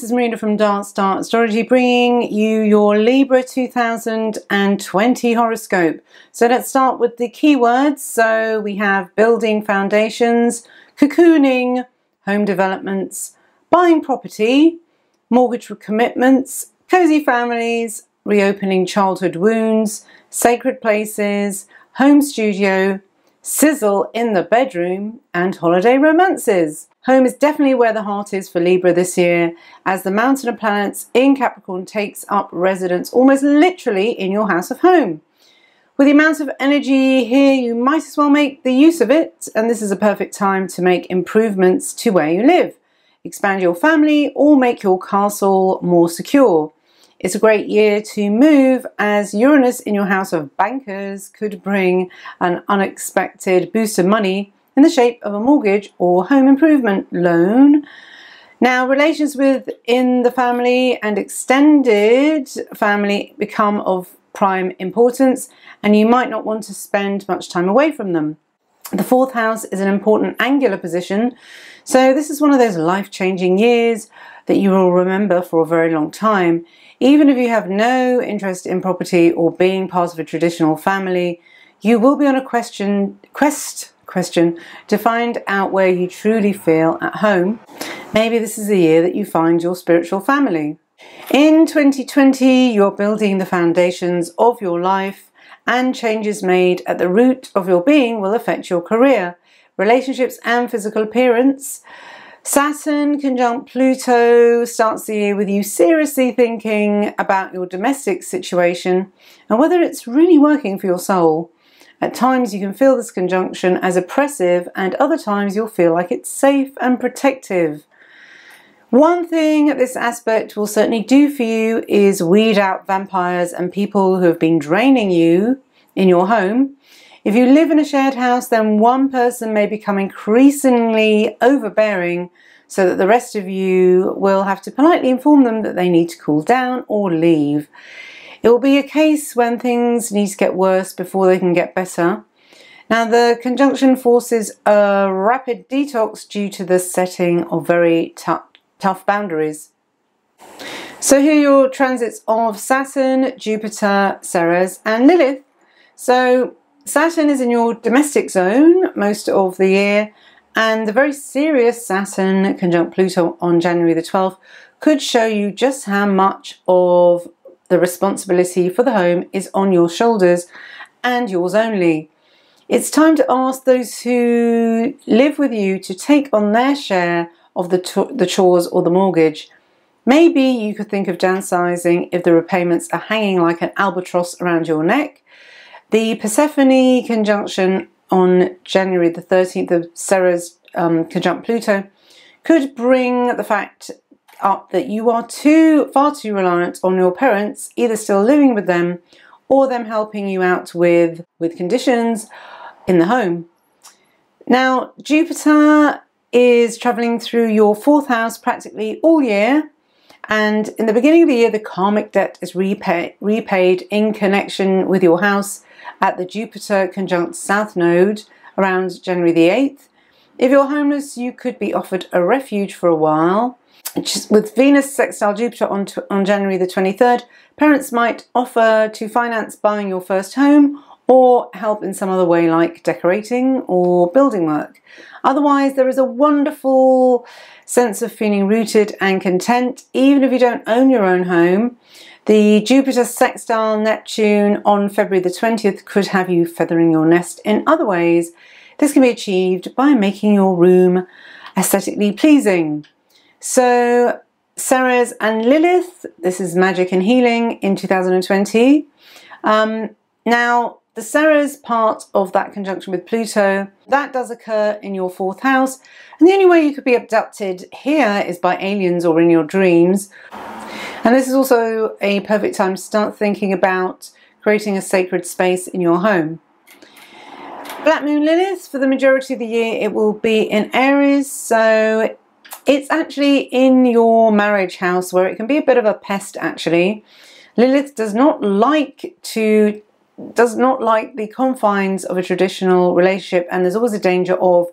this is Marina from Dance Start Astrology, bringing you your Libra 2020 horoscope. So let's start with the keywords. So we have building foundations, cocooning, home developments, buying property, mortgage commitments, cozy families, reopening childhood wounds, sacred places, home studio, sizzle in the bedroom, and holiday romances. Home is definitely where the heart is for Libra this year, as the mountain of planets in Capricorn takes up residence almost literally in your house of home. With the amount of energy here, you might as well make the use of it, and this is a perfect time to make improvements to where you live, expand your family, or make your castle more secure. It's a great year to move, as Uranus in your house of bankers could bring an unexpected boost of money in the shape of a mortgage or home improvement loan. Now, relations within the family and extended family become of prime importance, and you might not want to spend much time away from them. The fourth house is an important angular position, so this is one of those life-changing years that you will remember for a very long time. Even if you have no interest in property or being part of a traditional family, you will be on a quest to find out where you truly feel at home. Maybe this is the year that you find your spiritual family. In 2020, you're building the foundations of your life, and changes made at the root of your being will affect your career, relationships, and physical appearance. Saturn conjunct Pluto starts the year with you seriously thinking about your domestic situation and whether it's really working for your soul. At times you can feel this conjunction as oppressive, and other times you'll feel like it's safe and protective. One thing this aspect will certainly do for you is weed out vampires and people who have been draining you in your home. If you live in a shared house, then one person may become increasingly overbearing, so that the rest of you will have to politely inform them that they need to cool down or leave. It will be a case when things need to get worse before they can get better. Now, the conjunction forces a rapid detox due to the setting of very tough boundaries. So here are your transits of Saturn, Jupiter, Ceres, and Lilith. So Saturn is in your domestic zone most of the year, and the very serious Saturn conjunct Pluto on January the 12th could show you just how much of the responsibility for the home is on your shoulders and yours only. It's time to ask those who live with you to take on their share of the chores or the mortgage. Maybe you could think of downsizing if the repayments are hanging like an albatross around your neck. The Persephone conjunction on January the 13th of Ceres conjunct Pluto could bring the fact up that you are far too reliant on your parents, either still living with them or them helping you out with conditions in the home. Now, Jupiter is travelling through your fourth house practically all year, and in the beginning of the year the karmic debt is repaid in connection with your house at the Jupiter conjunct South node around January the 8th. If you're homeless, you could be offered a refuge for a while. With Venus sextile Jupiter on January the 23rd, parents might offer to finance buying your first home or help in some other way like decorating or building work. Otherwise, there is a wonderful sense of feeling rooted and content, even if you don't own your own home. The Jupiter sextile Neptune on February the 20th could have you feathering your nest in other ways. This can be achieved by making your room aesthetically pleasing. So, Ceres and Lilith, this is magic and healing in 2020. Now, the Ceres part of that conjunction with Pluto, that does occur in your fourth house, and the only way you could be abducted here is by aliens or in your dreams. And this is also a perfect time to start thinking about creating a sacred space in your home. Black Moon Lilith, for the majority of the year, it will be in Aries, so it's actually in your marriage house, where it can be a bit of a pest actually. Lilith does not like the confines of a traditional relationship, and there's always a danger of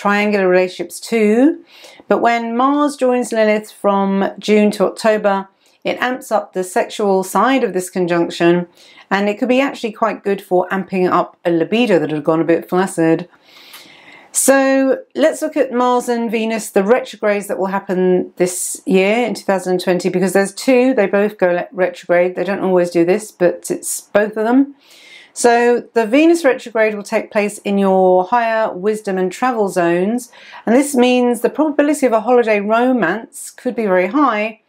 triangular relationships too. But when Mars joins Lilith from June to October, it amps up the sexual side of this conjunction, and it could be actually quite good for amping up a libido that had gone a bit flaccid. So let's look at Mars and Venus, the retrogrades that will happen this year in 2020, because there's two, they both go retrograde. They don't always do this, but it's both of them. So the Venus retrograde will take place in your higher wisdom and travel zones, and this means the probability of a holiday romance could be very high.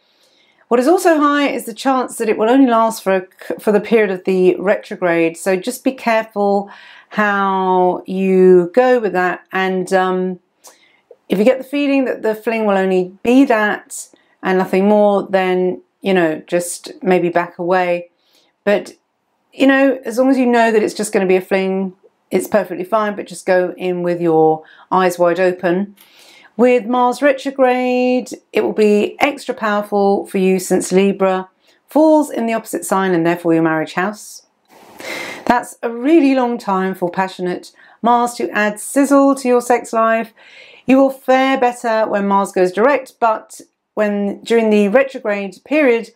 What is also high is the chance that it will only last for the period of the retrograde, so just be careful how you go with that, and if you get the feeling that the fling will only be that and nothing more, then, you know, just maybe back away. But, you know, as long as you know that it's just going to be a fling, it's perfectly fine, but just go in with your eyes wide open. With Mars retrograde, it will be extra powerful for you since Libra falls in the opposite sign and therefore your marriage house. That's a really long time for passionate Mars to add sizzle to your sex life. You will fare better when Mars goes direct, but during the retrograde period,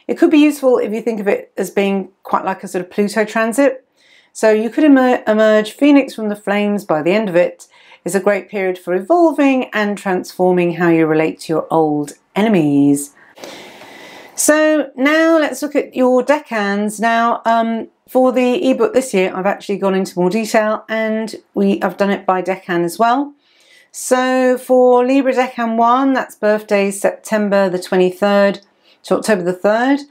it could be useful if you think of it as being quite like a sort of Pluto transit. So you could emerge Phoenix from the flames by the end of it. It's a great period for evolving and transforming how you relate to your old enemies. So now let's look at your decans. Now, for the ebook this year, I've actually gone into more detail, and I've done it by decan as well. So for Libra Decan 1, that's birthdays September the 23rd to October the 3rd.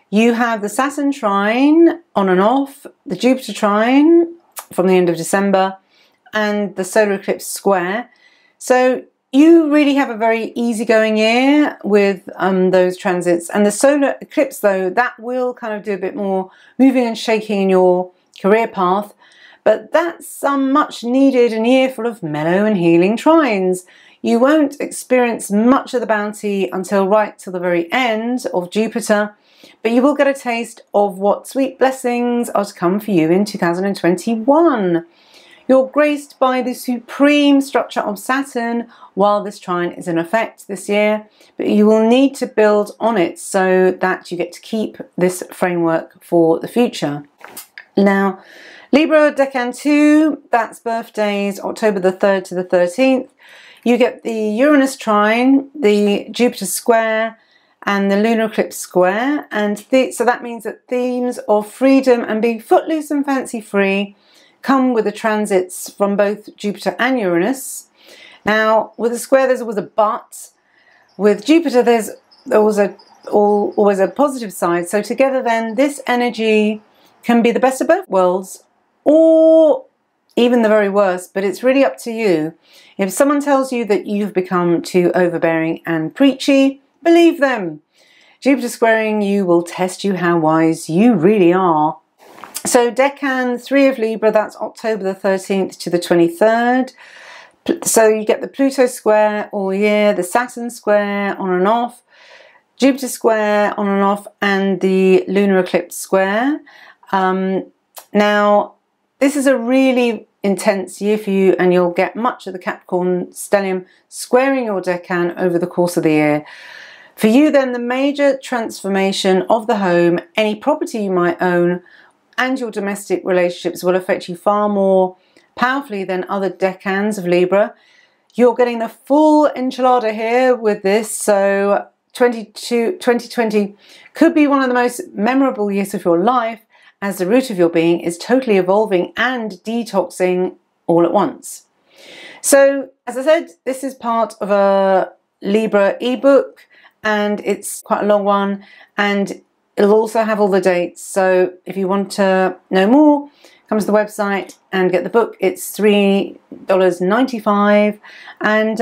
You have the Saturn trine on and off, the Jupiter trine from the end of December, and the solar eclipse square. So you really have a very easygoing year with those transits. And the solar eclipse, though, that will kind of do a bit more moving and shaking in your career path. But that's much needed in a year full of mellow and healing trines. You won't experience much of the bounty until right till the very end of Jupiter, but you will get a taste of what sweet blessings are to come for you in 2021. You're graced by the supreme structure of Saturn while this trine is in effect this year, but you will need to build on it so that you get to keep this framework for the future. Now, Libra Decan 2, that's birthdays October the 3rd to the 13th. You get the Uranus trine, the Jupiter square, and the lunar eclipse square, and so that means that themes of freedom and being footloose and fancy free come with the transits from both Jupiter and Uranus. Now, with the square, there's always a but. With Jupiter, there's always a positive side. So together then, this energy can be the best of both worlds, or even the very worst, but it's really up to you. If someone tells you that you've become too overbearing and preachy, believe them. Jupiter squaring you will test you how wise you really are. So Decan 3 of Libra, that's October the 13th to the 23rd. So you get the Pluto square all year, the Saturn square on and off, Jupiter square on and off, and the lunar eclipse square. Now, this is a really intense year for you, and you'll get much of the Capricorn stellium squaring your decan over the course of the year. For you then, the major transformation of the home, any property you might own, and your domestic relationships will affect you far more powerfully than other decans of Libra. You're getting the full enchilada here with this, so 2020 could be one of the most memorable years of your life, as the root of your being is totally evolving and detoxing all at once. So, as I said, this is part of a Libra ebook, and it's quite a long one, and it'll also have all the dates. So if you want to know more, come to the website and get the book. It's $3.95, and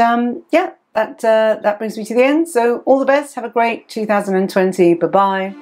yeah, that brings me to the end. So all the best. Have a great 2020. Bye bye.